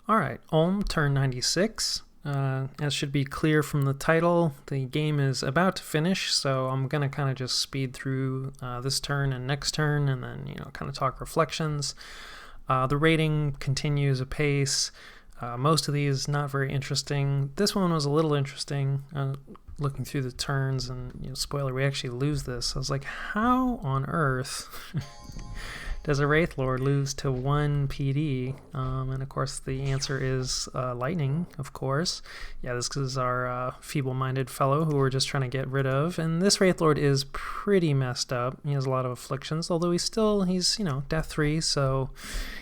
Alright, Ulm, turn 96. As should be clear from the title, the game is about to finish, so I'm going to kind of just speed through this turn and next turn, and then, kind of talk reflections. The rating continues apace. Most of these not very interesting. This one was a little interesting, looking through the turns, and, spoiler, we actually lose this. I was like, how on earth does a Wraith Lord lose to 1 PD? And of course the answer is lightning, of course. Yeah, this is our feeble-minded fellow who we're just trying to get rid of. And this Wraith Lord is pretty messed up. He has a lot of afflictions, although he's death 3, so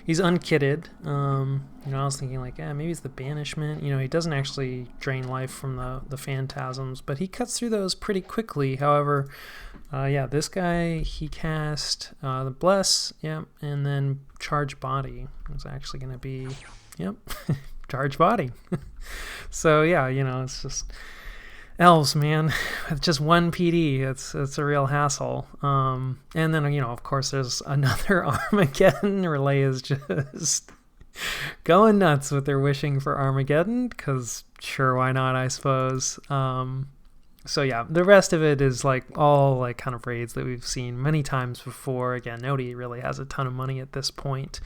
he's unkitted. I was thinking like, maybe it's the banishment. He doesn't actually drain life from the phantasms, but he cuts through those pretty quickly. However, this guy, he cast the Bless, and then Charge Body. It's actually going to be, Charge Body. So, it's just elves, man. With just 1 PD, it's a real hassle. And then, of course, there's another Armageddon. Relay is just going nuts with their wishing for Armageddon, because sure, why not, I suppose. So yeah, the rest of it is all kind of raids that we've seen many times before. Again, nobody really has a ton of money at this point.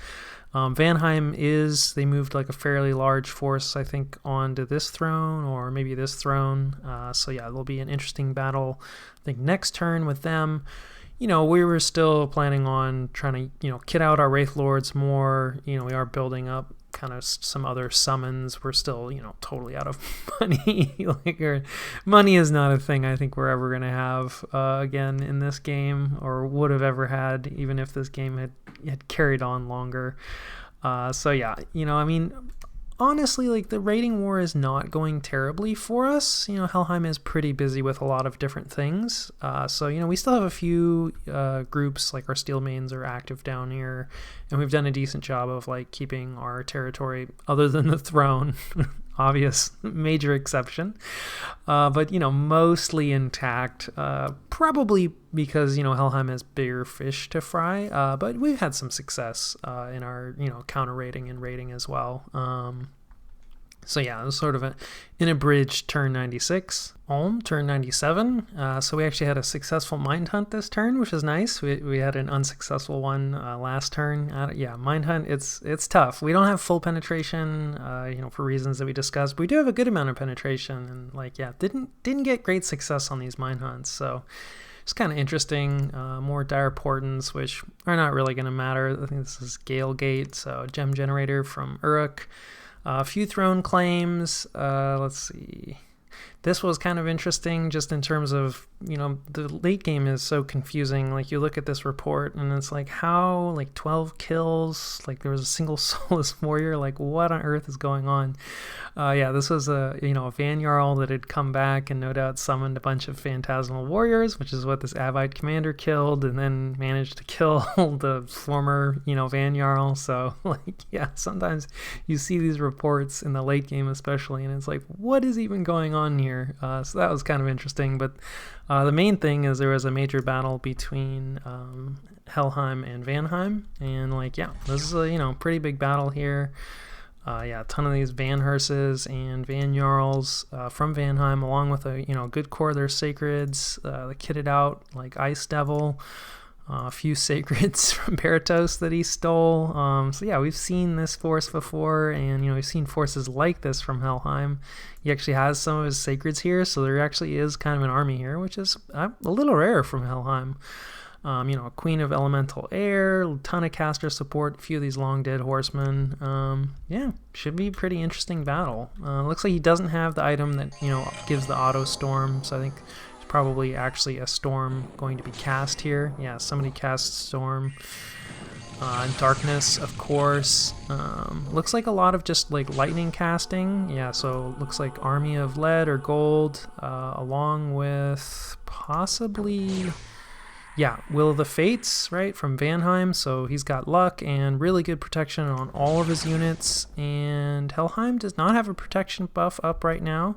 Vanheim they moved a fairly large force, I think, onto this throne, or maybe this throne. So yeah, there'll be an interesting battle, I think, next turn with them. We were still planning on trying to, kit out our Wraith Lords more. We are building up kind of some other summons. We're still, totally out of money. Money is not a thing I think we're ever going to have again in this game, or would have ever had, even if this game had carried on longer. So yeah, honestly, the rating war is not going terribly for us. Helheim is pretty busy with a lot of different things. So, we still have a few groups, like our steel mains are active down here, and we've done a decent job of keeping our territory, other than the throne, obvious major exception, but mostly intact, probably because Helheim has bigger fish to fry, but we've had some success in our counter rating and rating as well. So yeah, it was sort of an abridged turn 96. Ulm, turn 97. So we actually had a successful mind hunt this turn, which is nice. We had an unsuccessful one last turn. Mind hunt, it's tough. We don't have full penetration, for reasons that we discussed. But we do have a good amount of penetration, and didn't get great success on these mind hunts. So it's kind of interesting. More dire portents, which are not really going to matter. I think this is Gale Gate, so gem generator from Uruk. A few throne claims. Let's see. This was kind of interesting just in terms of, the late game is so confusing. You look at this report and it's how 12 kills, there was a single soulless warrior, what on earth is going on? This was a Van Jarl that had come back and no doubt summoned a bunch of phantasmal warriors, which is what this Avite commander killed, and then managed to kill the former, Van Jarl. So sometimes you see these reports in the late game especially, and it's what is even going on here? So that was kind of interesting, but the main thing is there was a major battle between Helheim and Vanheim, and this is a pretty big battle here. A ton of these Van Herses and Van Jarls from Vanheim, along with a good core of their sacreds, the kitted out Ice Devil, a few sacreds from Baratos that he stole. So yeah, we've seen this force before, and we've seen forces like this from Helheim. He actually has some of his sacreds here, so there actually is kind of an army here, which is a little rare from Helheim. A Queen of Elemental Air, a ton of caster support, a few of these long dead horsemen. Should be a pretty interesting battle. Looks like he doesn't have the item that gives the auto storm, so I think there's probably actually a storm going to be cast here. Yeah, somebody cast storm. Darkness, of course. Looks like a lot of just lightning casting. Yeah, so looks like Army of Lead or Gold, along with possibly Will of the Fates, right, from Vanheim. So he's got luck and really good protection on all of his units. And Helheim does not have a protection buff up right now.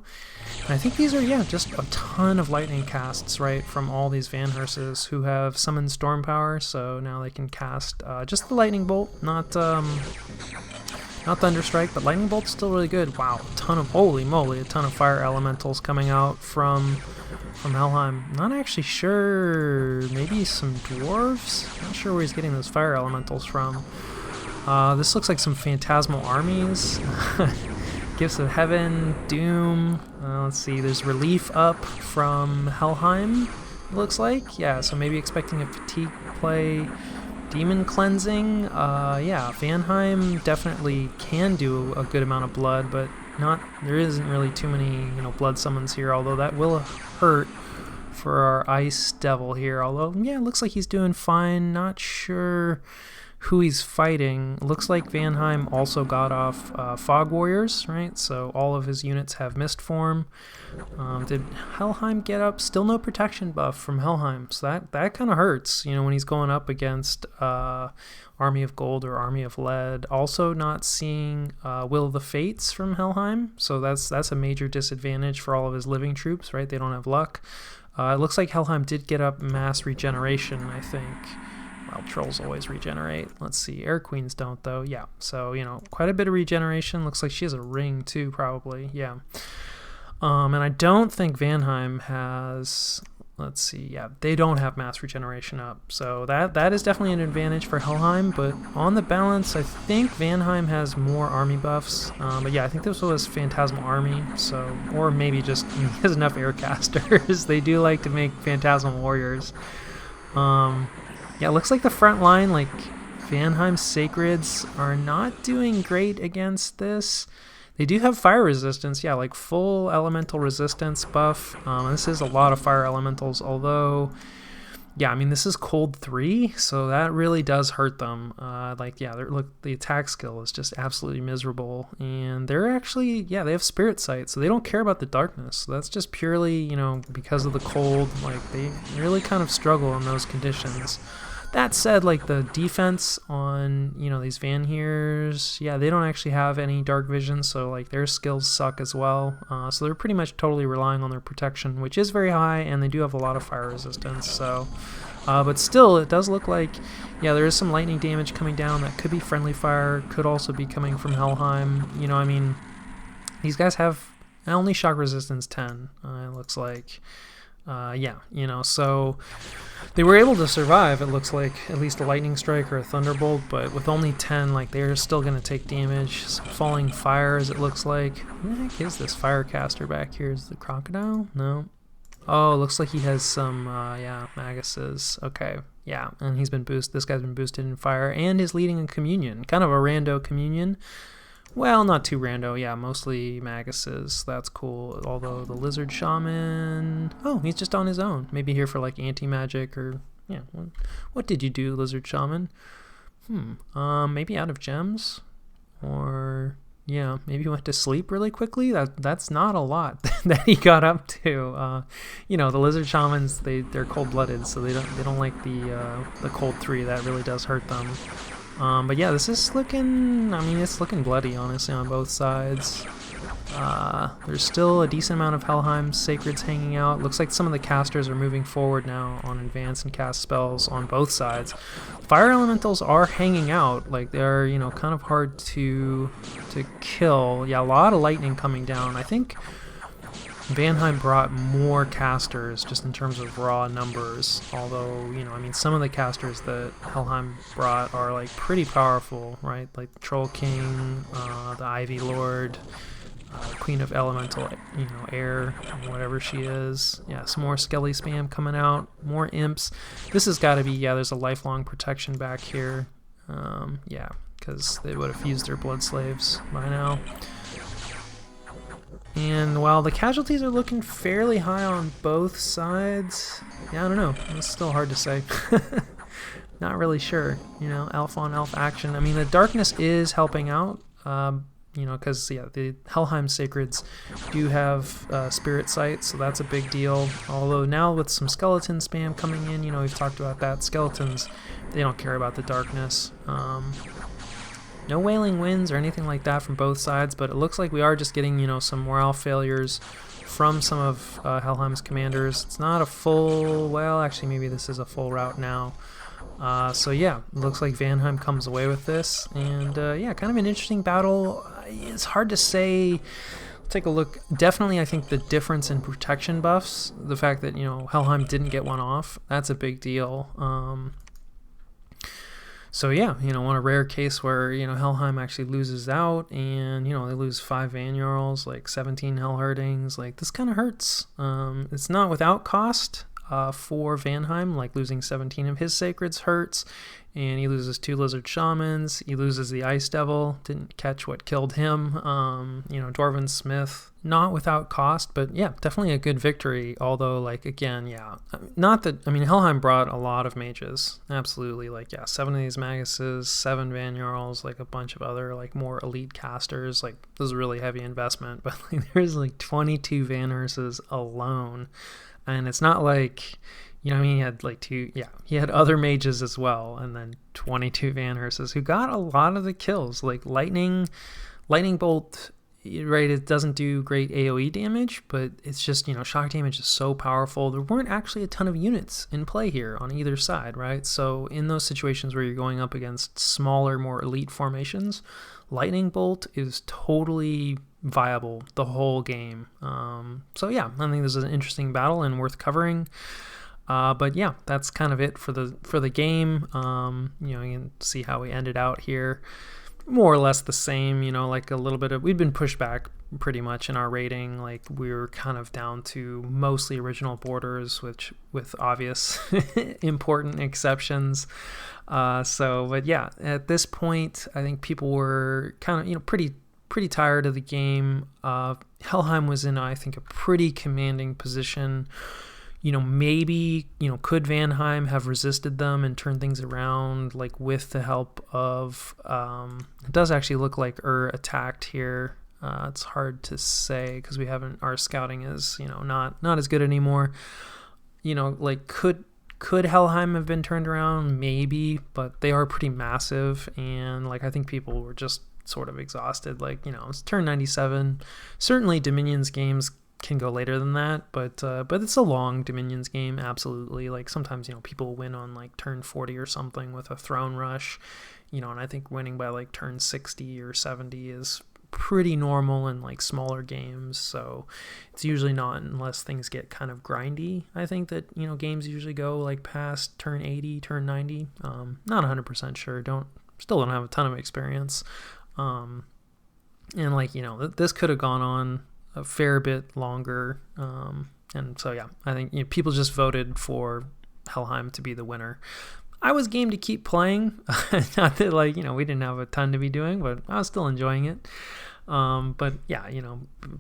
And I think these are, just a ton of lightning casts, right, from all these Van Herses who have summoned storm power. So now they can cast just the lightning bolt, not Not Thunderstrike, but Lightning Bolt's still really good. Wow, a ton of, holy moly, a ton of fire elementals coming out from Helheim. Not actually sure, maybe some dwarves? Not sure where he's getting those fire elementals from. This looks like some phantasmal armies. Gifts of Heaven, Doom. Let's see, there's relief up from Helheim, it looks like. Yeah, so maybe expecting a fatigue play. Demon Cleansing. Yeah, Vanheim definitely can do a good amount of blood, but there isn't really too many, blood summons here, although that will hurt for our Ice Devil here. Although, yeah, it looks like he's doing fine. Not sure who he's fighting. Looks like Vanheim also got off Fog Warriors, right? So all of his units have Mist Form. Did Helheim get up? Still no protection buff from Helheim, so that kind of hurts, when he's going up against Army of Gold or Army of Lead. Also not seeing Will of the Fates from Helheim, so that's a major disadvantage for all of his living troops, right? They don't have luck. It looks like Helheim did get up Mass Regeneration, I think. Well, trolls always regenerate. Let's see, Air Queens don't though. Yeah, so quite a bit of regeneration. Looks like she has a ring too, probably. Yeah. And I don't think Vanheim has, let's see, yeah, they don't have mass regeneration up. So that is definitely an advantage for Helheim, but on the balance, I think Vanheim has more army buffs. But yeah, I think this was Phantasmal Army, so, or maybe just he has enough aircasters. They do like to make Phantasmal Warriors. Yeah, it looks like the front line, like Vanheim's Sacreds, are not doing great against this. They do have fire resistance, yeah, like full elemental resistance buff. This is a lot of fire elementals, although, yeah, I mean, this is cold 3, so that really does hurt them. Like, yeah, look, the attack skill is just absolutely miserable, and they're actually, yeah, they have Spirit Sight, so they don't care about the darkness. So that's just purely, because of the cold. Like, they really kind of struggle in those conditions. That said, like the defense on, these Vanheers, yeah, they don't actually have any dark vision, so like their skills suck as well. So they're pretty much totally relying on their protection, which is very high, and they do have a lot of fire resistance. So, but still, it does look like, yeah, there is some lightning damage coming down. That could be friendly fire, could also be coming from Helheim. I mean, these guys have only shock resistance 10, it looks like. Yeah, so they were able to survive, it looks like, at least a lightning strike or a thunderbolt, but with only 10, like, they're still going to take damage. Some falling fires, it looks like. Who the heck is this firecaster back here? Is the crocodile? No. Oh, it looks like he has some, yeah, Maguses. Okay, yeah, and he's been boosted. This guy's been boosted in fire, and is leading a communion. Kind of a rando communion. Well, not too rando, yeah, mostly Maguses. That's cool. Although the Lizard Shaman, oh, he's just on his own. Maybe here for like anti-magic or, yeah. What did you do, Lizard Shaman? Maybe out of gems? Or, yeah, maybe he went to sleep really quickly? That's not a lot that he got up to. The Lizard Shamans, they're cold-blooded, so they don't like the cold 3. That really does hurt them. But yeah, this is looking, I mean, it's looking bloody, honestly, on both sides. There's still a decent amount of Helheim Sacreds hanging out. Looks like some of the casters are moving forward now on advance and cast spells on both sides. Fire Elementals are hanging out, like they're, kind of hard to kill. Yeah, a lot of lightning coming down. I think Vanheim brought more casters just in terms of raw numbers, although, I mean, some of the casters that Helheim brought are like pretty powerful, right? Like the Troll King, the Ivy Lord, Queen of Elemental, air, whatever she is. Yeah, some more Skelly spam coming out, more imps. This has got to be, yeah, there's a lifelong protection back here. Yeah, because they would have fused their blood slaves by now. And while the casualties are looking fairly high on both sides, yeah, I don't know. It's still hard to say. Not really sure. Elf on elf action. I mean, the darkness is helping out. Because, yeah, the Helheim Sacreds do have Spirit Sight, so that's a big deal. Although now with some skeleton spam coming in, we've talked about that. Skeletons, they don't care about the darkness. No Wailing Winds or anything like that from both sides, but it looks like we are just getting, some morale failures from some of Helheim's commanders. It's not a full, well, actually maybe this is a full rout now. So yeah, looks like Vanheim comes away with this, and yeah, kind of an interesting battle. It's hard to say. Take a look. Definitely, I think the difference in protection buffs, the fact that Helheim didn't get one off, that's a big deal. So yeah, on a rare case where Helheim actually loses out, and they lose 5 Van Jarls, like 17 Hell Herdings, like this kind of hurts. It's not without cost for Vanheim, like losing 17 of his sacreds hurts, and he loses 2 Lizard Shamans. He loses the Ice Devil, didn't catch what killed him. Dwarven Smith, not without cost, but yeah, definitely a good victory. Although, like, again, yeah, not that, Helheim brought a lot of mages, absolutely. Like, yeah, 7 of these Maguses, 7 Van Jarls, like a bunch of other, like, more elite casters. Like, this is a really heavy investment, but like, there's like 22 Van Urses alone. And it's not like, he had like he had other mages as well, and then 22 Van Urses who got a lot of the kills. Like lightning bolt, right? It doesn't do great AoE damage, but it's just, shock damage is so powerful. There weren't actually a ton of units in play here on either side, right? So in those situations where you're going up against smaller, more elite formations, lightning bolt is totally viable the whole game. So yeah, I think this is an interesting battle and worth covering. But yeah, that's kind of it for the game. You can see how we ended out here. More or less the same, like a little bit of, we'd been pushed back pretty much in our rating. Like we were kind of down to mostly original borders, which with obvious important exceptions. But yeah, at this point, I think people were kind of, pretty tired of the game. Helheim was in, I think, a pretty commanding position. Maybe, could Vanheim have resisted them and turned things around, like with the help of, it does actually look like attacked here. It's hard to say because our scouting is, not as good anymore. Like could Helheim have been turned around? Maybe, but they are pretty massive, and like I think people were just sort of exhausted. Like, it's turn 97. Certainly Dominions games can go later than that, but it's a long Dominions game, absolutely. Like sometimes people win on like turn 40 or something with a throne rush, and I think winning by like turn 60 or 70 is pretty normal in like smaller games. So it's usually not, unless things get kind of grindy, I think that games usually go like past turn 80, turn 90. Not 100% sure, still don't have a ton of experience. And like this could have gone on a fair bit longer, and so yeah, I think people just voted for Helheim to be the winner. I was game to keep playing. Not that like we didn't have a ton to be doing, but I was still enjoying it. But yeah,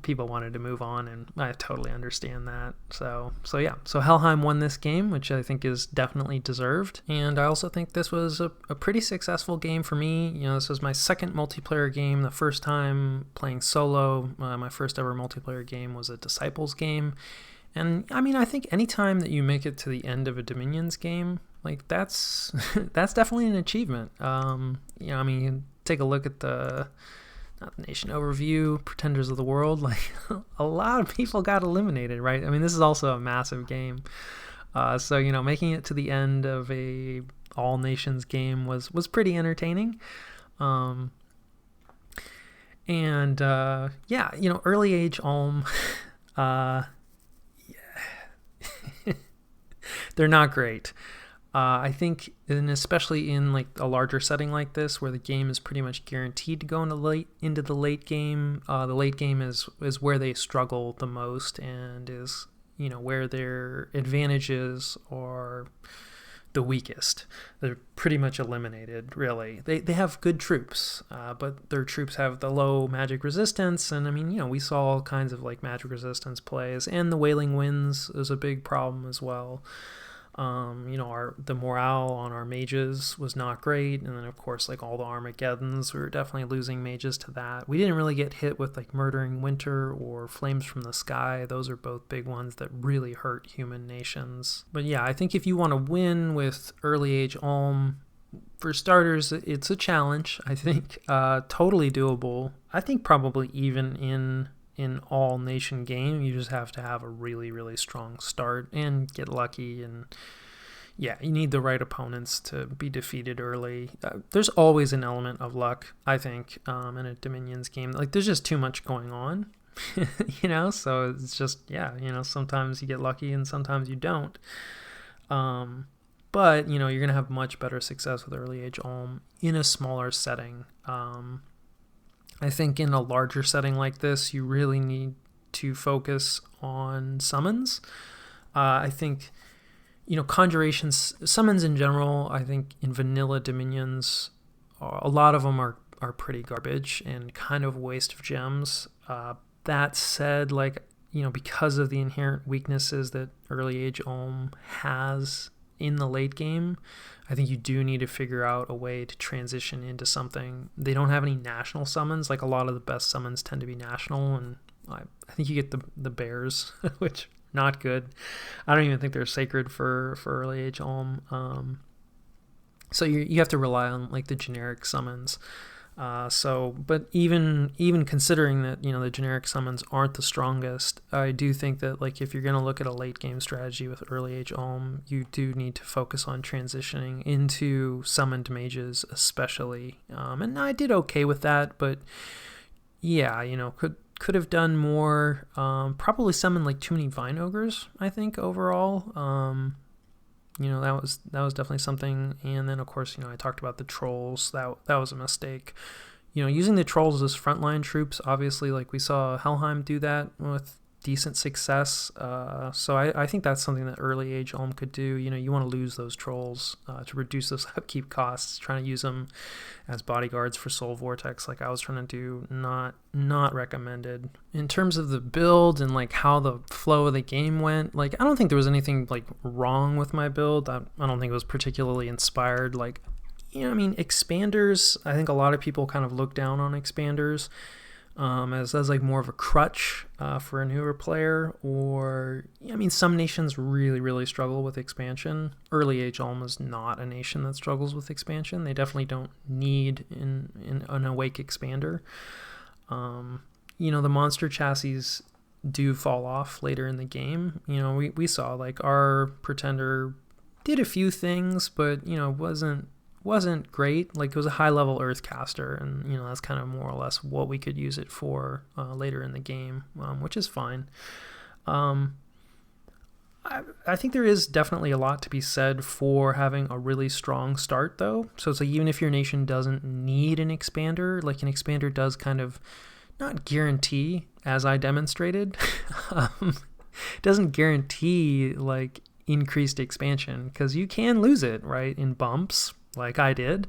people wanted to move on, and I totally understand that. So yeah, so Helheim won this game, which I think is definitely deserved. And I also think this was a pretty successful game for me. This was my second multiplayer game. The first time playing solo, my first ever multiplayer game was a Disciples game. And I think anytime that you make it to the end of a Dominions game, like that's definitely an achievement. You take a look at the nation overview, Pretenders of the World, like a lot of people got eliminated, right? This is also a massive game. So making it to the end of a all nations game was pretty entertaining. Yeah, early age Ulm, they're not great. I think, and especially in like a larger setting like this, where the game is pretty much guaranteed to go into the late game. The late game is where they struggle the most, and is where their advantages are the weakest. They're pretty much eliminated, really. They have good troops, but their troops have the low magic resistance, and we saw all kinds of like magic resistance plays, and the Wailing Winds is a big problem as well. The morale on our mages was not great, and then of course like all the Armageddons, we were definitely losing mages to that. We didn't really get hit with like Murdering Winter or Flames from the Sky. Those are both big ones that really hurt human nations. But yeah, I think if you want to win with early age Ulm, for starters, it's a challenge. I think totally doable. I think probably even in all nation game, you just have to have a really, really strong start and get lucky, and Yeah, you need the right opponents to be defeated early. There's always an element of luck, I think, in a Dominions game. Like, there's just too much going on, So it's just, sometimes you get lucky and sometimes you don't. But you're gonna have much better success with early age Ulm in a smaller setting. I think in a larger setting like this, you really need to focus on summons. I think, conjurations, summons in general, I think in vanilla Dominions, a lot of them are pretty garbage and kind of waste of gems. That said, because of the inherent weaknesses that early age Ulm has in the late game, I think you do need to figure out a way to transition into something. They don't have any national summons. Like, a lot of the best summons tend to be national, and I think you get the bears, which not good. I don't even think they're sacred for early age Ulm. So you have to rely on like the generic summons. But even considering that, the generic summons aren't the strongest, I do think that, like, if you're going to look at a late game strategy with early age Ulm, you do need to focus on transitioning into summoned mages, especially. And I did okay with that, but yeah, could have done more. Probably summoned like too many Vine Ogres, I think, overall. That was definitely something. And then, of course, I talked about the trolls. That was a mistake. Using the trolls as frontline troops, obviously, like we saw Helheim do that with decent success. So I think that's something that early age Ulm could do. You want to lose those trolls to reduce those upkeep costs. Trying to use them as bodyguards for Soul Vortex, like I was trying to do, not recommended. In terms of the build and like how the flow of the game went, like I don't think there was anything like wrong with my build. I don't think it was particularly inspired. Like, expanders, I think a lot of people kind of look down on expanders as like more of a crutch for a newer player, or some nations really struggle with expansion. Early age Ulm is not a nation that struggles with expansion. They definitely don't need an awake expander. The monster chassis do fall off later in the game. We saw like our pretender did a few things, but wasn't great. Like, it was a high level Earthcaster, and that's kind of more or less what we could use it for later in the game, which is fine. I think there is definitely a lot to be said for having a really strong start, though. So it's like, even if your nation doesn't need an expander, like an expander does kind of not guarantee, as I demonstrated, doesn't guarantee like increased expansion, because you can lose it, right, in bumps, like I did.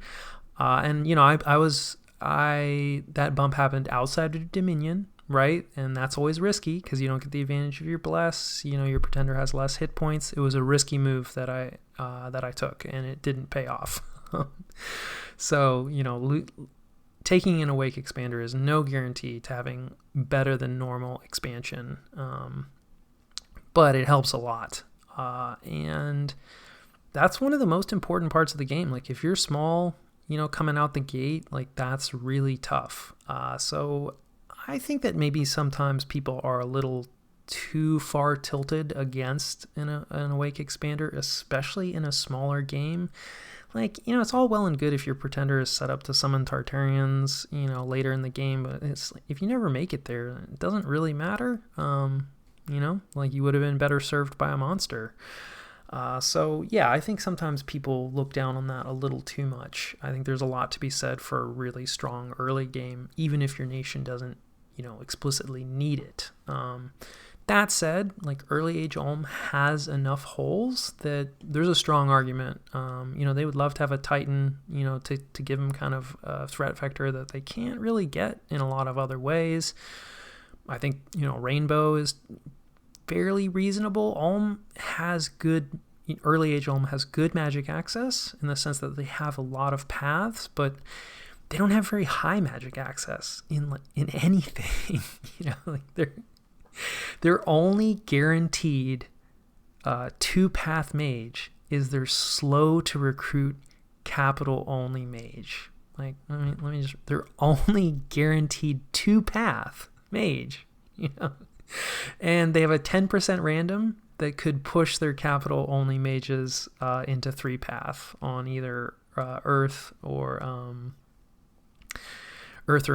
And that bump happened outside of Dominion, right? And that's always risky because you don't get the advantage of your bless. Your pretender has less hit points. It was a risky move that I took, and it didn't pay off. So, taking an awake expander is no guarantee to having better than normal expansion. But it helps a lot. And that's one of the most important parts of the game. Like, if you're small, coming out the gate, like, that's really tough. So I think that maybe sometimes people are a little too far tilted against an awake expander, especially in a smaller game. Like, it's all well and good if your pretender is set up to summon Tartarians, later in the game, but it's like, if you never make it there, it doesn't really matter. Like, you would have been better served by a monster. So yeah, I think sometimes people look down on that a little too much. I think there's a lot to be said for a really strong early game, even if your nation doesn't, explicitly need it. That said, like, early age Ulm has enough holes that there's a strong argument. They would love to have a Titan, to give them kind of a threat vector that they can't really get in a lot of other ways. I think, Rainbow is fairly reasonable. Early age Ulm has good magic access in the sense that they have a lot of paths, but they don't have very high magic access in anything. Like, they're only guaranteed 2-path mage is their slow to recruit capital only mage. Like, they're only guaranteed 2-path mage, and they have a 10% random that could push their capital only mages into 3-path on either Earth or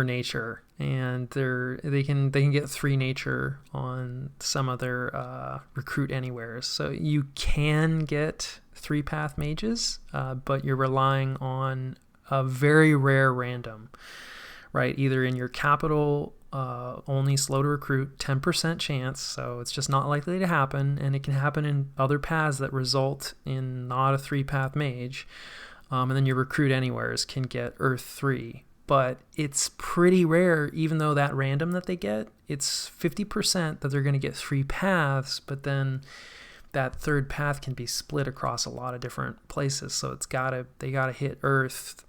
nature, and they can get 3 nature on some of their recruit anywheres. So you can get 3-path mages, but you're relying on a very rare random, right? Either in your capital only slow to recruit, 10% chance, so it's just not likely to happen, and it can happen in other paths that result in not a 3-path mage, and then your recruit anywheres can get Earth 3. But it's pretty rare, even though that random that they get, it's 50% that they're going to get 3 paths, but then that 3rd path can be split across a lot of different places. So they gotta hit Earth,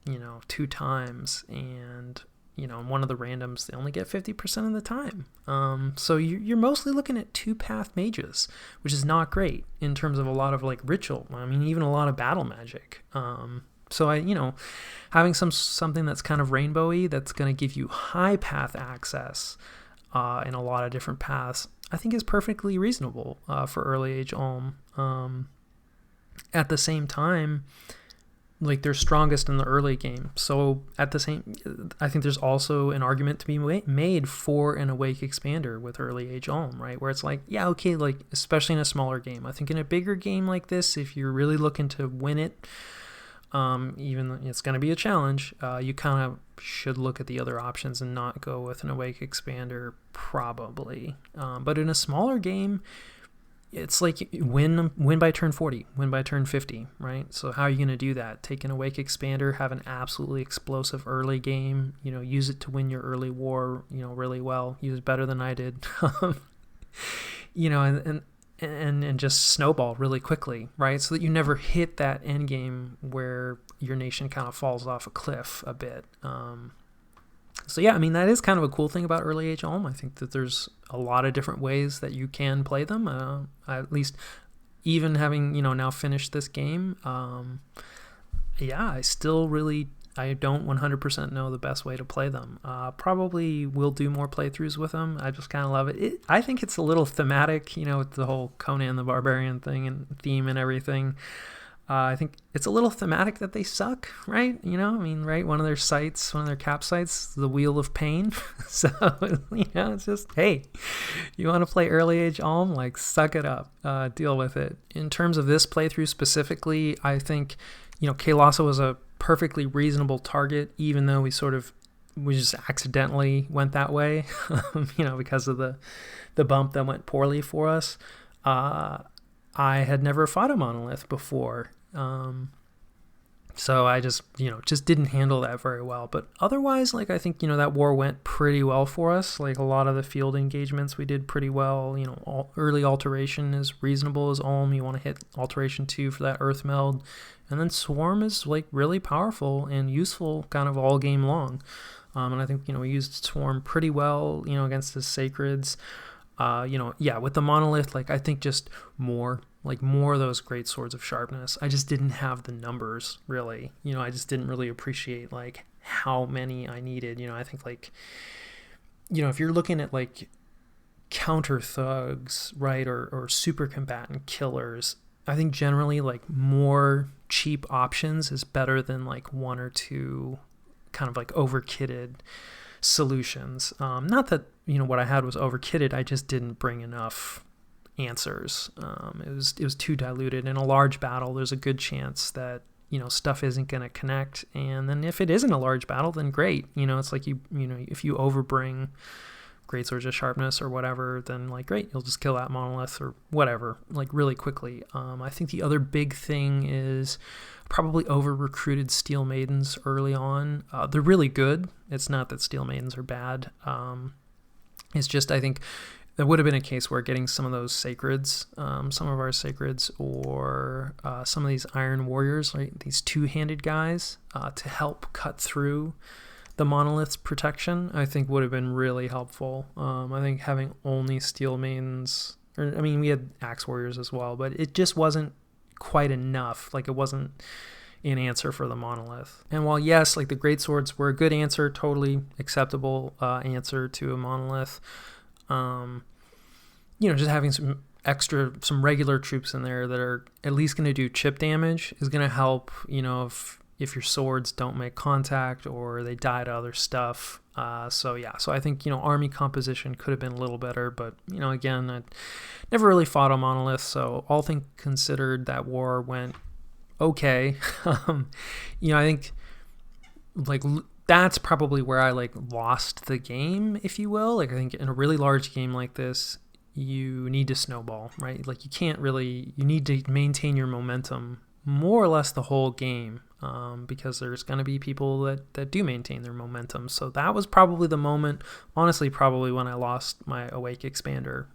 2 times, and one of the randoms they only get 50% of the time. So you're mostly looking at 2-path mages, which is not great in terms of a lot of like ritual. I mean, even a lot of battle magic. So having something that's kind of rainbowy, that's going to give you high path access in a lot of different paths, I think is perfectly reasonable for early age Ulm. At the same time, like, they're strongest in the early game. So I think there's also an argument to be made for an Awake Expander with early age Ulm, right? Where it's like, yeah, okay, like, especially in a smaller game. I think in a bigger game like this, if you're really looking to win it, even though it's going to be a challenge, you kind of should look at the other options and not go with an Awake Expander, probably. But in a smaller game, it's like win by turn 40, win by turn 50, right? So how are you going to do that? Take an Awake Expander, have an absolutely explosive early game, use it to win your early war, really well. Use it better than I did. And just snowball really quickly, right? So that you never hit that end game where your nation kind of falls off a cliff a bit. So yeah, I mean, that is kind of a cool thing about early age Ulm. I think that there's a lot of different ways that you can play them. At least, even having now finished this game, I don't 100% know the best way to play them. Probably will do more playthroughs with them. I just kind of love it. I think it's a little thematic, with the whole Conan the Barbarian thing and theme and everything. I think it's a little thematic that they suck, right? Right? One of their cap sites, the Wheel of Pain. So, it's just, hey, you want to play early age Ulm? Like, suck it up. Deal with it. In terms of this playthrough specifically, I think, Kailasa was a perfectly reasonable target, even though we just accidentally went that way, because of the bump that went poorly for us. I had never fought a monolith before, so I just didn't handle that very well. But otherwise, like, I think that war went pretty well for us. Like, a lot of the field engagements we did pretty well. Early alteration is reasonable as Ulm. You want to hit alteration 2 for that earth meld. And then Swarm is like really powerful and useful kind of all game long. And I think, we used Swarm pretty well, against the Sacreds. With the Monolith, like, I think just more of those great swords of sharpness. I just didn't have the numbers, really. I just didn't really appreciate, like, how many I needed. I think, like, if you're looking at, like, counter thugs, right, or super combatant killers, I think generally, like, more cheap options is better than, like, 1 or 2 kind of, like, overkitted solutions. Not that, what I had was overkitted, I just didn't bring enough answers. It was too diluted. In a large battle, there's a good chance that, stuff isn't going to connect. And then if it isn't a large battle, then great. It's like if you overbring great swords of sharpness or whatever, then, like, great, you'll just kill that monolith or whatever, like, really quickly. I think the other big thing is probably over-recruited Steel Maidens early on. They're really good. It's not that Steel Maidens are bad. It's just, I think there would have been a case where getting some of those Sacreds, some of our Sacreds, or some of these Iron Warriors, right, these two-handed guys, to help cut through the monolith's protection, I think would have been really helpful. I think having only Steel Maidens, we had Axe Warriors as well, but it just wasn't quite enough. Like, it wasn't an answer for the monolith. And while, yes, like, the great swords were a good answer, totally acceptable answer to a monolith, just having some some regular troops in there that are at least going to do chip damage is going to help, if your swords don't make contact or they die to other stuff. So I think, army composition could have been a little better, but, again, I never really fought a monolith, so all things considered, that war went okay. I think, that's probably where I, lost the game, if you will. I think in a really large game like this, you need to snowball, right? You need to maintain your momentum more or less the whole game, because there's going to be people that do maintain their momentum. So that was probably the moment, honestly, probably when I lost my Awake Expander.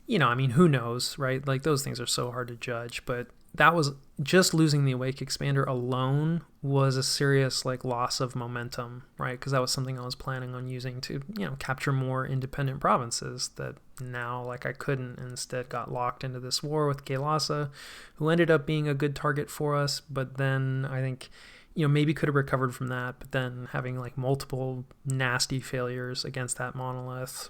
Who knows, right? Those things are so hard to judge, but that was just losing the Awake Expander alone was a serious loss of momentum, right? Because that was something I was planning on using to, capture more independent provinces that now I couldn't, and instead got locked into this war with Gaelasa, who ended up being a good target for us. But then I think, maybe could have recovered from that, but then having multiple nasty failures against that monolith,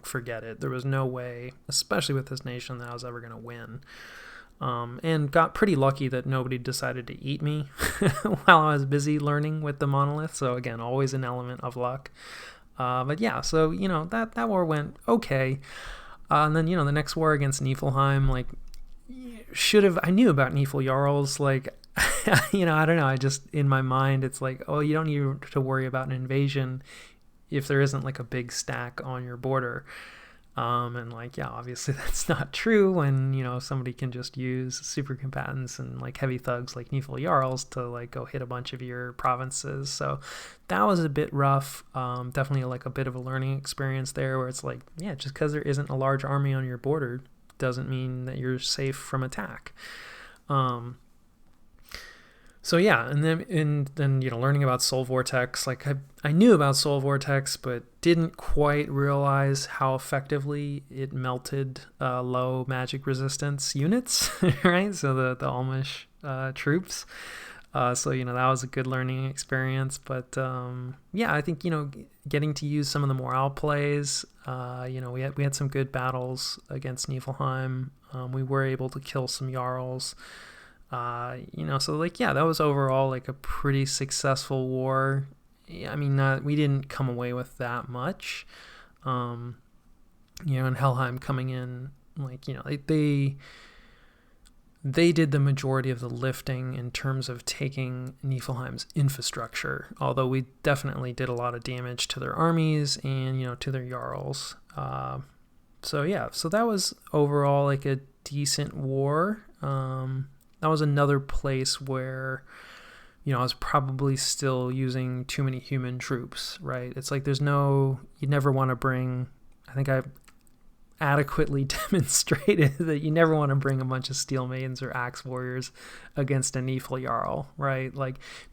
forget it. There was no way, especially with this nation, that I was ever going to win. And got pretty lucky that nobody decided to eat me while I was busy learning with the monolith. So again, always an element of luck. But yeah, so, that war went okay. And then, the next war against Niflheim, I knew about Nifl Jarls, I don't know, I just, in my mind, it's you don't need to worry about an invasion if there isn't a big stack on your border. Obviously that's not true when, somebody can just use super combatants and heavy thugs like Nifl Jarls to go hit a bunch of your provinces. So that was a bit rough. Definitely a bit of a learning experience there, where it's just because there isn't a large army on your border doesn't mean that you're safe from attack. So yeah, and then learning about Soul Vortex, I knew about Soul Vortex, but didn't quite realize how effectively it melted low magic resistance units, right? So the Almish troops. So that was a good learning experience. But I think getting to use some of the morale plays. We had some good battles against Niflheim. We were able to kill some Jarls. That was overall a pretty successful war. We didn't come away with that much. And Helheim coming in, they did the majority of the lifting in terms of taking Niflheim's infrastructure, although we definitely did a lot of damage to their armies and, to their Jarls. So that was overall a decent war. That was another place where, I was probably still using too many human troops, right? It's you never want to bring, I think I adequately demonstrated that you never want to bring a bunch of steel maidens or axe warriors against a Nifl Jarl, right?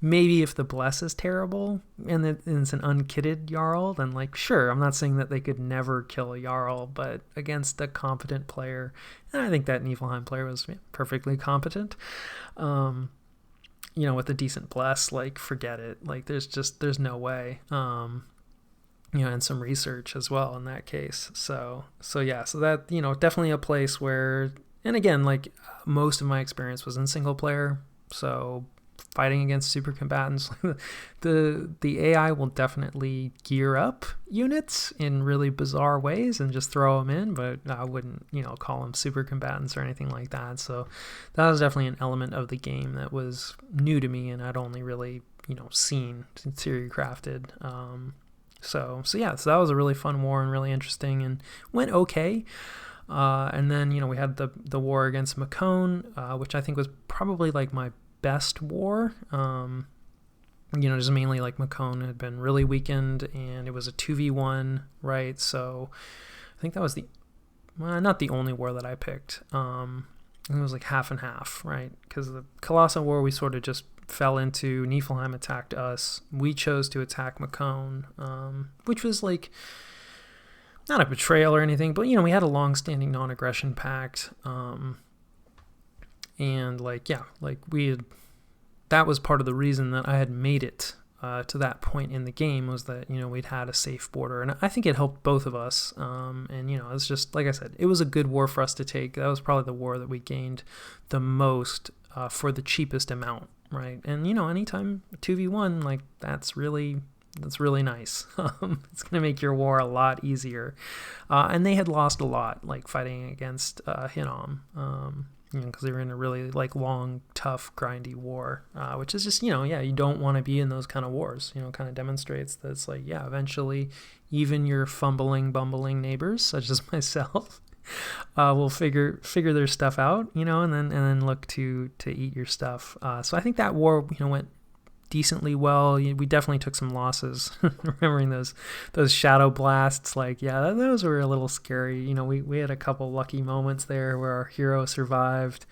Maybe if the bless is terrible and it's an unkitted Jarl, then sure, I'm not saying that they could never kill a Jarl, but against a competent player, and I think that Niflheim player was perfectly competent, with a decent bless, forget it. There's no way. And some research as well in that case. So that, definitely a place where, and again, most of my experience was in single player. So fighting against super combatants, the AI will definitely gear up units in really bizarre ways and just throw them in, but I wouldn't, call them super combatants or anything like that. So that was definitely an element of the game that was new to me, and I'd only really, seen theory crafted. So that was a really fun war and really interesting and went okay. And then, we had the war against Macone, which I think was probably my best war. Just mainly Macone had been really weakened and it was a 2v1, right? So I think that was not the only war that I picked. It was half and half, right? Because the Colossa War, we sort of just fell into. Niflheim attacked us. We chose to attack Macone, which was not a betrayal or anything, but we had a long-standing non-aggression pact, and that was part of the reason that I had made it to that point in the game was that, we'd had a safe border, and I think it helped both of us. And it's just like I said, it was a good war for us to take. That was probably the war that we gained the most for the cheapest amount, right? And anytime 2v1, like that's really nice. It's going to make your war a lot easier. And they had lost a lot, like fighting against Hinnom, because they were in a really like long, tough, grindy war, which is just, you don't want to be in those kind of wars. Kind of demonstrates that it's like, eventually even your fumbling, bumbling neighbors, such as myself, will figure their stuff out, and then look to eat your stuff. So I think that war, went decently well. We definitely took some losses. Remembering those shadow blasts, like those were a little scary. We had a couple lucky moments there where our hero survived,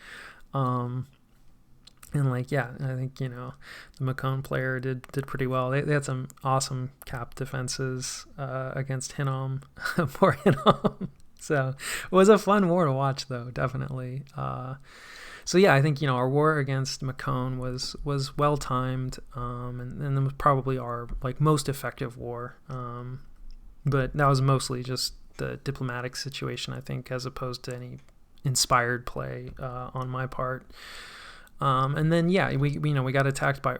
and I think the Macone player did pretty well. They had some awesome cap defenses against Hinnom. Poor Hinnom. So it was a fun war to watch, though, definitely. So I think our war against Macone was well timed, and it was probably our like most effective war. But that was mostly just the diplomatic situation, I think, as opposed to any inspired play on my part. And then we got attacked by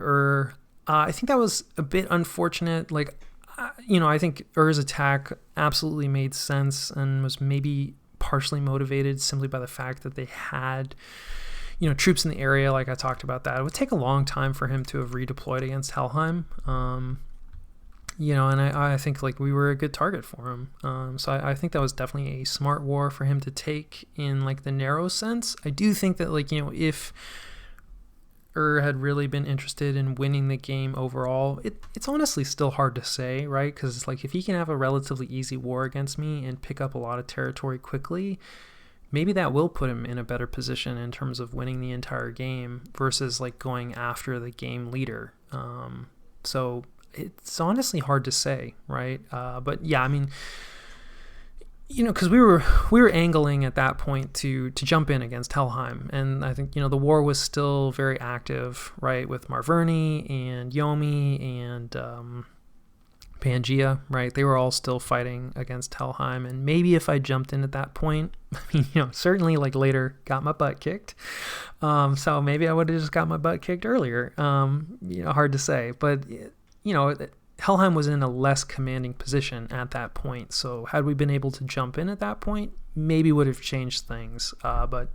I think that was a bit unfortunate. Like I think Ur's attack absolutely made sense and was maybe partially motivated simply by the fact that they had troops in the area. Like I talked about that. It would take a long time for him to have redeployed against Helheim. And I think like we were a good target for him. So I think that was definitely a smart war for him to take in like the narrow sense. I do think that like, if had really been interested in winning the game overall, it's honestly still hard to say, right? Because it's like if he can have a relatively easy war against me and pick up a lot of territory quickly, maybe that will put him in a better position in terms of winning the entire game versus like going after the game leader. So it's honestly hard to say, right? But I mean, because we were angling at that point to jump in against Helheim, and I think the war was still very active, right, with Marverni and Yomi and Pangea, right? They were all still fighting against Helheim, and maybe if I jumped in at that point, I mean, certainly like later got my butt kicked. So maybe I would have just got my butt kicked earlier. Hard to say, but Helheim was in a less commanding position at that point. So had we been able to jump in at that point, maybe would have changed things. But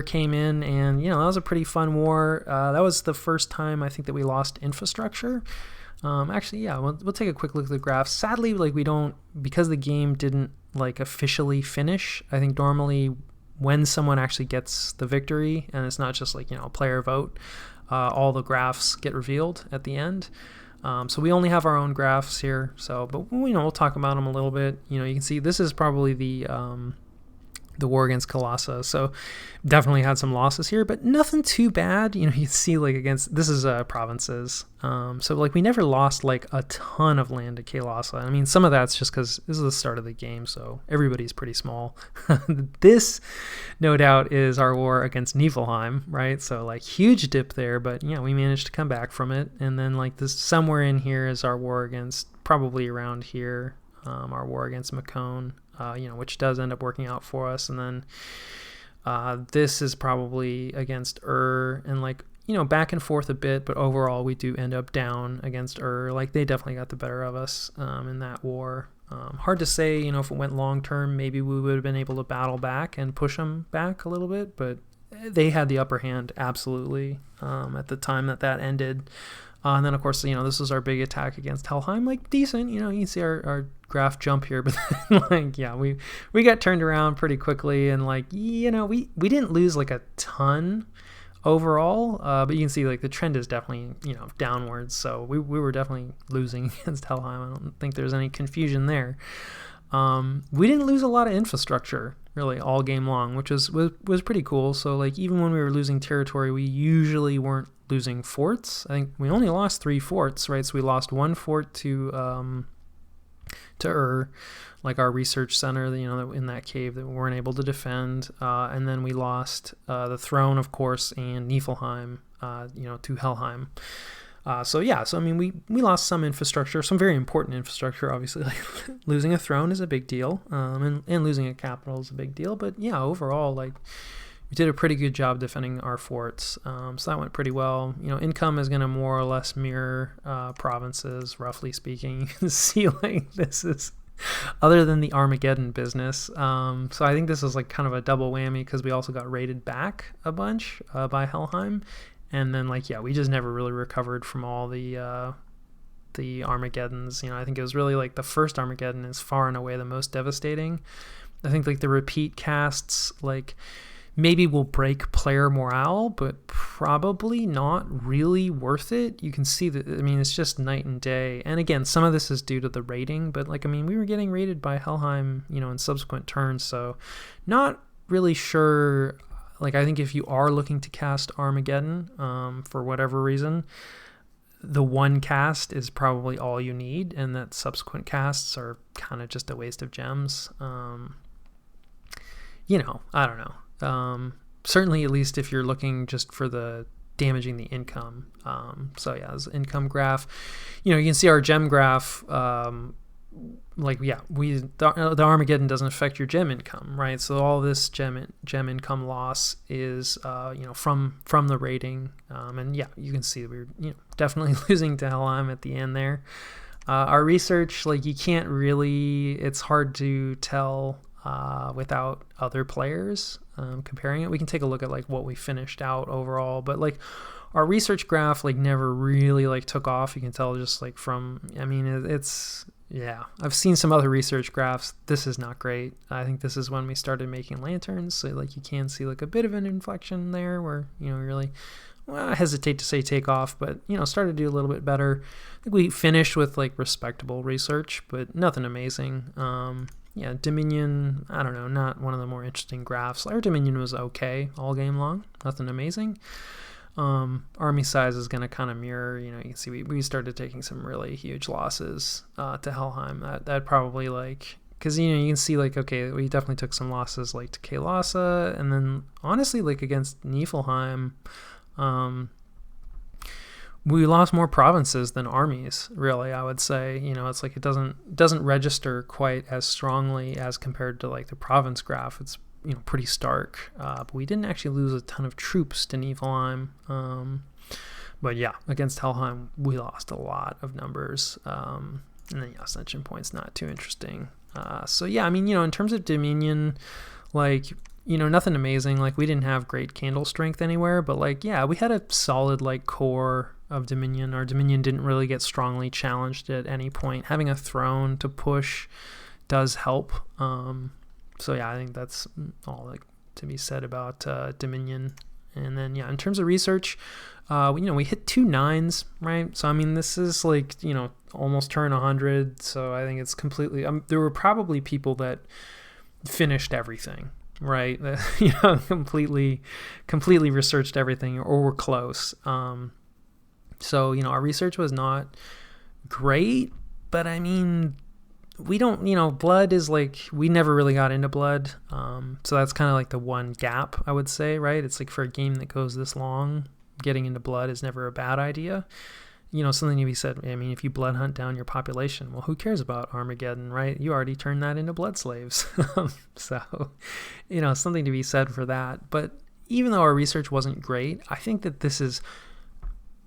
came in, and that was a pretty fun war. That was the first time I think that we lost infrastructure. We'll take a quick look at the graphs. Sadly, like we don't, because the game didn't like officially finish. I think normally when someone actually gets the victory, and it's not just like a player vote, all the graphs get revealed at the end. So we only have our own graphs here. So, but we'll talk about them a little bit. You can see this is probably the war against Colossa. So definitely had some losses here, but nothing too bad. You can see like this is provinces. So like we never lost like a ton of land to Colossa. I mean, some of that's just because this is the start of the game, so everybody's pretty small. This, no doubt, is our war against Niflheim, right? So like huge dip there, but we managed to come back from it. And then like this somewhere in here is our war against, probably around here, our war against Macone. Which does end up working out for us. And then this is probably against and like, back and forth a bit, but overall we do end up down against like they definitely got the better of us in that war. Hard to say, if it went long term, maybe we would have been able to battle back and push them back a little bit, but they had the upper hand absolutely at the time that ended. And then, of course, this was our big attack against Helheim. Like, decent, you can see our graph jump here. But then, like, we got turned around pretty quickly. And, like, we didn't lose, like, a ton overall. But you can see, like, the trend is definitely, downwards. So we were definitely losing against Helheim. I don't think there's any confusion there. We didn't lose a lot of infrastructure, really, all game long, which was pretty cool. So, like, even when we were losing territory, we usually weren't losing forts. I think we only lost 3 forts, right? So we lost 1 fort to like our research center, in that cave that we weren't able to defend. And then we lost the throne, of course, and Niflheim, to Helheim. So I mean, we lost some infrastructure, some very important infrastructure. Obviously, like losing a throne is a big deal, and losing a capital is a big deal. But yeah, overall, like we did a pretty good job defending our forts. So that went pretty well. Income is going to more or less mirror provinces, roughly speaking. You can see like this is other than the Armageddon business. So I think this is like kind of a double whammy because we also got raided back a bunch by Helheim. And then, we just never really recovered from all the Armageddons. I think it was really like the first Armageddon is far and away the most devastating. I think like the repeat casts maybe will break player morale, but probably not really worth it. You can see that, I mean, it's just night and day. And again, some of this is due to the raiding, but we were getting raided by Helheim, in subsequent turns. So not really sure. I think if you are looking to cast Armageddon, for whatever reason, the one cast is probably all you need, and that subsequent casts are kind of just a waste of gems. I don't know. Certainly, at least if you're looking just for the damaging the income. As income graph, you can see our gem graph. The Armageddon doesn't affect your gem income, right? So all this gem income loss is from the rating, and you can see we're definitely losing to Helheim at the end there. Our research, you can't really, it's hard to tell without other players comparing it. We can take a look at what we finished out overall, but our research graph never really took off. You can tell just from, I've seen some other research graphs. This is not great. I think this is when we started making lanterns. So you can see a bit of an inflection there where, really, I hesitate to say take off, but, started to do a little bit better. I think we finished with respectable research, but nothing amazing. Dominion, I don't know, not one of the more interesting graphs. Our Dominion was okay all game long. Nothing amazing. Army size is going to kind of mirror, you can see we started taking some really huge losses to Helheim. That probably because you can see okay, we definitely took some losses to Kael'thasa, and then honestly against Niflheim, we lost more provinces than armies, really. I would say it's it doesn't register quite as strongly as compared to the province graph. It's pretty stark, but we didn't actually lose a ton of troops to Niflheim. But against Helheim we lost a lot of numbers, and then ascension points not too interesting. In terms of Dominion, nothing amazing. We didn't have great candle strength anywhere, but we had a solid core of Dominion. Our Dominion didn't really get strongly challenged at any point. Having a throne to push does help. I think that's all to be said about Dominion. And then in terms of research, we hit 2 9s, right? So this is almost turn 100. So I think it's completely. There were probably people that finished everything, right? Completely researched everything, or were close. Our research was not great, but we don't, blood is we never really got into blood. So that's kind of the one gap, I would say, right? It's for a game that goes this long, getting into blood is never a bad idea. Something to be said, if you blood hunt down your population, well, who cares about Armageddon, right? You already turned that into blood slaves. So, something to be said for that. But even though our research wasn't great, I think that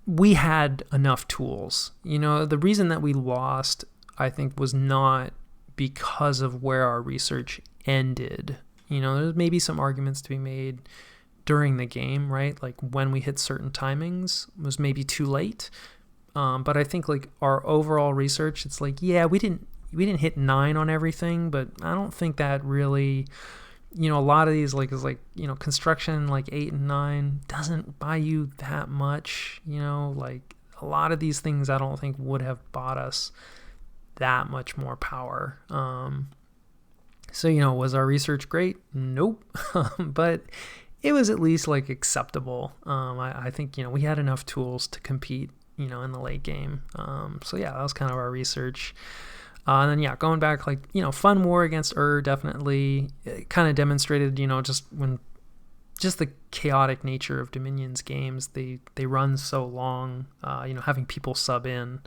we had enough tools. The reason that we lost, I think, was not because of where our research ended. There's maybe some arguments to be made during the game, right? When we hit certain timings was maybe too late. But I think our overall research, it's we didn't hit 9 on everything, but I don't think that really, a lot of these is construction 8 and 9 doesn't buy you that much. A lot of these things I don't think would have bought us that much more power. Was our research great? Nope. But it was at least acceptable. I think we had enough tools to compete in the late game. That was kind of our research. And then going back, fun war against definitely. It kind of demonstrated just when just the chaotic nature of Dominion's games. They run so long, having people sub in,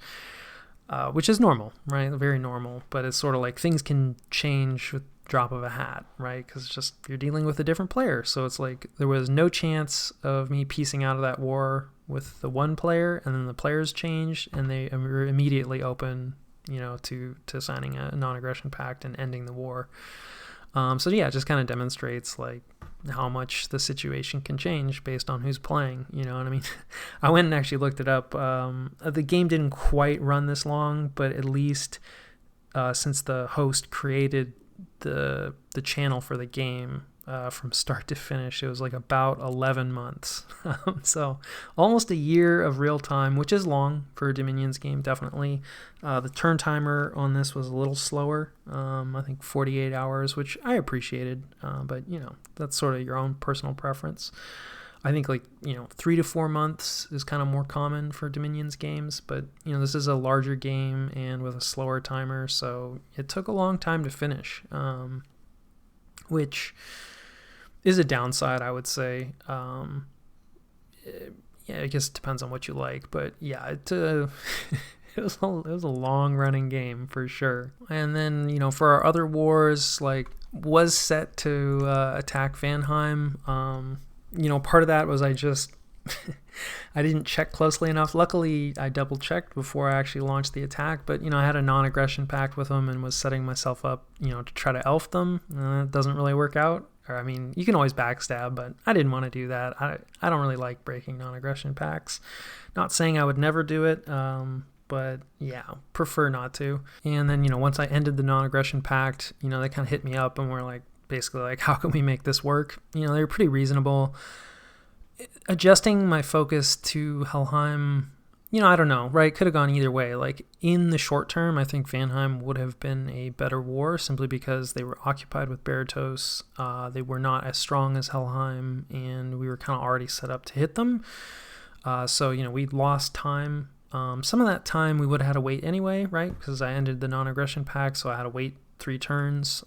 which is normal, right? Very normal, but it's sort of like things can change with drop of a hat, right? Because just you're dealing with a different player. So it's like there was no chance of me piecing out of that war with the one player, and then the players changed and they were immediately open, to signing a non-aggression pact and ending the war. So yeah, it just kind of demonstrates like how much the situation can change based on who's playing, you know what I mean? I went and actually looked it up. The game didn't quite run this long, but at least since the host created the channel for the game, from start to finish, it was like about 11 months. So almost a year of real time, which is long for a Dominion's game, definitely. The turn timer on this was a little slower, I think 48 hours, which I appreciated, but that's sort of your own personal preference. I think 3 to 4 months is kind of more common for Dominion's games, but this is a larger game and with a slower timer, so it took a long time to finish, which is a downside, I would say. Yeah, I guess it depends on what you like, but yeah, it was a long running game for sure. And then for our other wars, was set to attack Vanheim. Part of that was I didn't check closely enough. Luckily, I double checked before I actually launched the attack, but I had a non-aggression pact with them and was setting myself up to try to elf them. It doesn't really work out. Or I mean, you can always backstab, but I didn't want to do that. I don't really like breaking non-aggression pacts. Not saying I would never do it, but yeah, prefer not to. And then once I ended the non-aggression pact, they kind of hit me up and were basically how can we make this work? They were pretty reasonable. Adjusting my focus to Helheim, I don't know, right? Could have gone either way. In the short term, I think Vanheim would have been a better war simply because they were occupied with Baratos. They were not as strong as Helheim, and we were kind of already set up to hit them. So we lost time. Some of that time we would have had to wait anyway, right? Because I ended the non-aggression pact, so I had to wait 3 turns.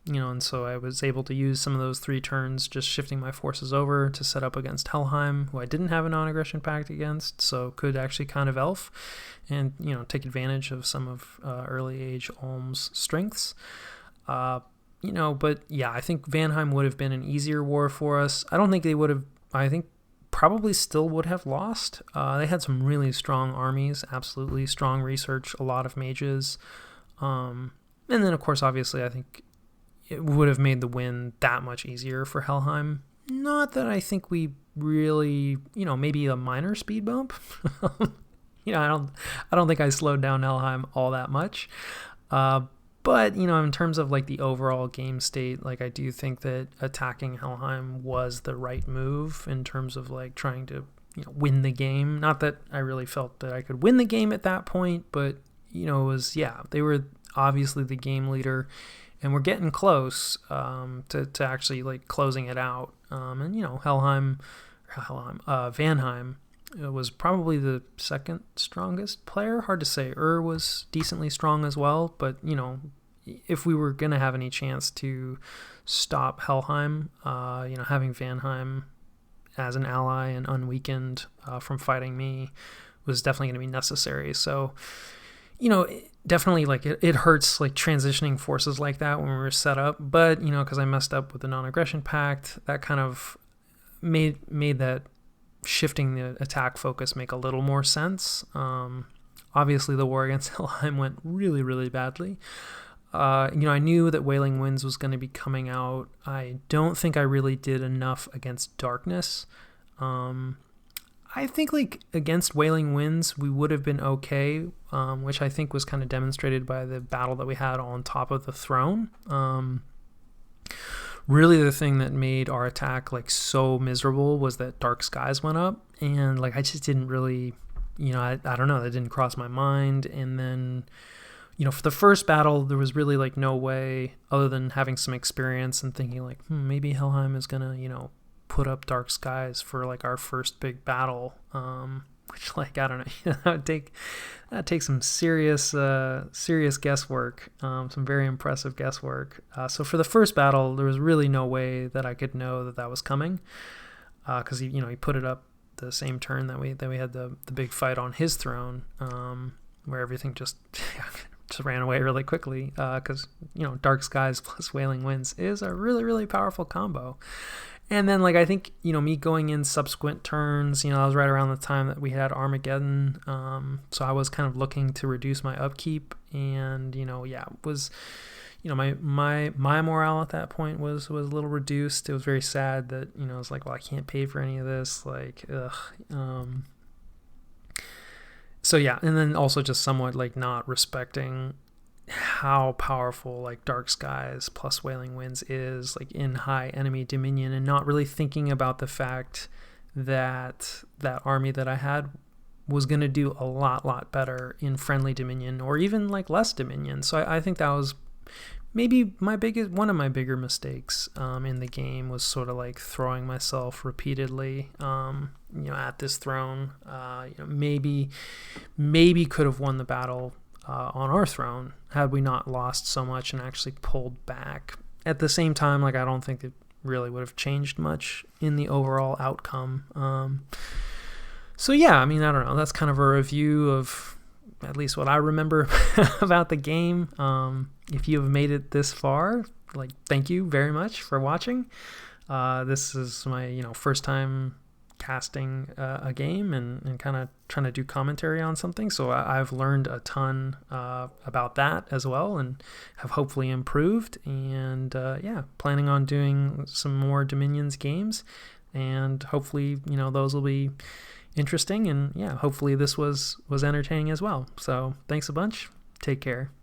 And so I was able to use some of those 3 turns just shifting my forces over to set up against Helheim, who I didn't have a non-aggression pact against, so could actually kind of elf and, take advantage of some of early age Ulm's strengths. But yeah, I think Vanheim would have been an easier war for us. I don't think they would have, I think probably still would have lost. They had some really strong armies, absolutely strong research, a lot of mages. And then, of course, obviously, I think it would have made the win that much easier for Helheim. Not that I think we really, maybe a minor speed bump. I don't think I slowed down Helheim all that much. But, in terms of the overall game state, I do think that attacking Helheim was the right move in terms of trying to, win the game. Not that I really felt that I could win the game at that point, but, it was, they were obviously the game leader. And we're getting close to actually closing it out. And Vanheim was probably the second strongest player. Hard to say. Was decently strong as well. But if we were gonna have any chance to stop Helheim, having Vanheim as an ally and unweakened from fighting me was definitely going to be necessary. So, definitely it hurts transitioning forces like that when we were set up, but because I messed up with the non-aggression pact, that kind of made that shifting the attack focus make a little more sense. Obviously the war against Helheim went really, really badly. I knew that Wailing Winds was going to be coming out. I don't think I really did enough against Darkness. I think against Wailing Winds we would have been okay, which I think was kind of demonstrated by the battle that we had on top of the throne. Really the thing that made our attack so miserable was that Dark Skies went up, and I just didn't really, I don't know, that didn't cross my mind. And then for the first battle there was really no way other than having some experience and thinking maybe Helheim is gonna put up Dark Skies for our first big battle. which, like, I don't know, that take some serious guesswork, some very impressive guesswork. So for the first battle, there was really no way that I could know that was coming, because he put it up the same turn that we had the big fight on his throne, where everything just ran away really quickly, because Dark Skies plus Wailing Winds is a really, really powerful combo. And then, like, I think, me going in subsequent turns, I was right around the time that we had Armageddon, so I was kind of looking to reduce my upkeep, and, it was, my morale at that point was a little reduced. It was very sad that, I was like, well, I can't pay for any of this, like, ugh. So yeah, and then also just somewhat, like, not respecting how powerful, like, Dark Skies plus Wailing Winds is, like, in high enemy dominion, and not really thinking about the fact that that army that I had was going to do a lot better in friendly dominion, or even, like, less dominion. So I think that was maybe one of my bigger mistakes in the game, was sort of like throwing myself repeatedly at this throne. Maybe could have won the battle on our throne had we not lost so much and actually pulled back. At the same time, like, I don't think it really would have changed much in the overall outcome. So yeah, I mean, I don't know. That's kind of a review of at least what I remember about the game. If you have made it this far, like, thank you very much for watching. This is my first time casting a game and kind of trying to do commentary on something, so I've learned a ton about that as well, and have hopefully improved, and planning on doing some more Dominions games, and hopefully those will be interesting, and hopefully this was entertaining as well. So thanks a bunch, take care.